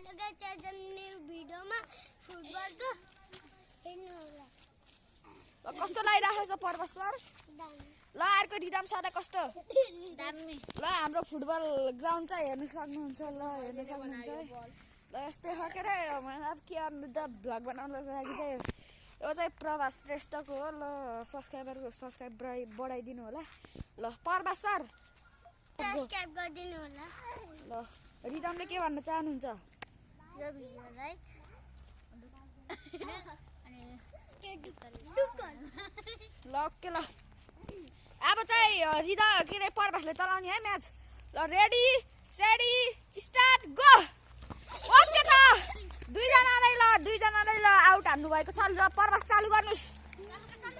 hello guys आज new भिडियोमा फुटबलको हेर्नु होला कस्तो लागिरहेछ पर्वत सर ल अर्को रिदम सर कस्तो दामी ल हाम्रो फुटबल ग्राउन्ड चाहिँ हेर्न सक्नुहुन्छ ल हेर्न सक्नुहुन्छ ल यस्तै फकेर अब के गर्नु त भ्लग बनाउनको लागि चाहिँ यो चाहिँ प्रभास श्रेष्ठको हो ल सब्स्क्राइब बढाइदिनु होला ल पर्वत सर सब्स्क्राइब गरिदिनु होला ल रिदमले के भन्न चाहनुहुन्छ यो भिडियोलाई ल ओके ल अब चाहिँ रिदा के रे पर्वतले चलाउने है म्याच ल ready steady start go okay त दुईजनालाई ल आउट हान्नु भएको छ ल पर्वत चालु गर्नुस्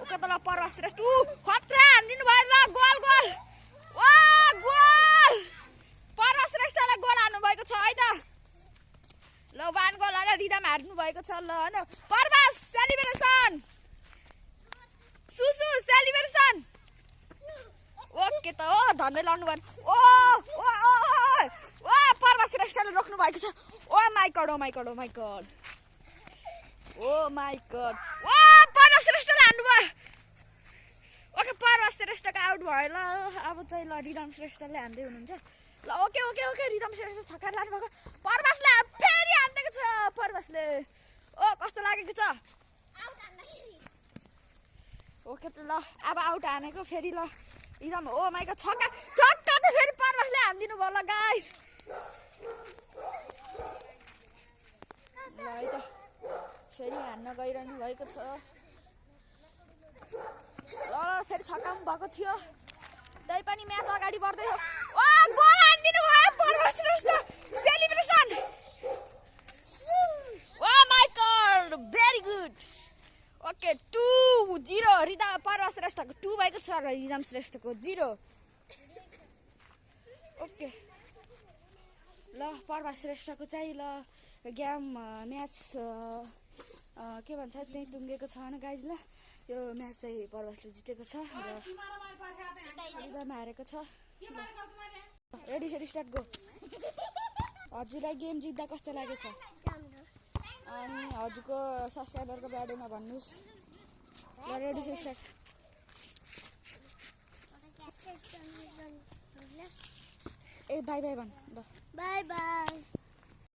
ओके त ल पर्वत श्रेष्ठ खतरा हान्दिनु भयो ल गोल गोल ओ गोल पर्वत श्रेष्ठले गोल हान्नु भएको छ है त ल वान गोल हालेर रिदम हार्नु भएको छ ल हैन पर्वत सेलिब्रेसन सुसु सेलिब्रेसन ओके त हो धन्दै लाउनु भयो ओ ओ ओ ओ पर्वत श्रेष्ठले रोक्नु भएको छ oh my god oh my god oh my god oh my god ओ पर्वत श्रेष्ठले हान्नु भयो ओके पर्वत श्रेष्ठको आउट भयो ल अब चाहिँ ल रिदम श्रेष्ठले हान्दै हुनुहुन्छ ल okay okay okay Ridam Shrestha छक्का लानु भएको पर्वतले फेरि हान्देको छ पर्वतले ओ कस्तो लागेको छ ओके त ल अब आउट हानेको फेरि ल रिदम ओ माइ गॉड छक्का छक्का त फेरि पर्वतले हान्दिनु भयो ल गाइस ल है त फेरि हान्न गइरहनु भएको छ ल फेरि छक्का पनि भएको थियो तै पनि म्याच अगाडि बढ्दै हो ओ गोल हान्दिनु भयो Parbat Shrestha celebration oh my god very good okay 2-0 Rhythm Parbat श्रेष्ठको 2 भएको छ र रिदम श्रेष्ठको 0 ओके ल पर्वत श्रेष्ठको चाहिँ ल गेम म्याच के भन्छ त्यही टुङ्गेको छ भने गाइज ल यो म्याच चाहिँ पर्वतले जितेको छ र रिदम हारेको छ रेडी सेडी स्टार्ट गो हजुरलाई गेम जित्दा कस्तो लागेछ अनि हजुरको सब्स्क्राइबरको बारेमा भन्नुहोस् ल रेडी सेडी स्टार्ट ए बाई बाई भन् ल बाई बाई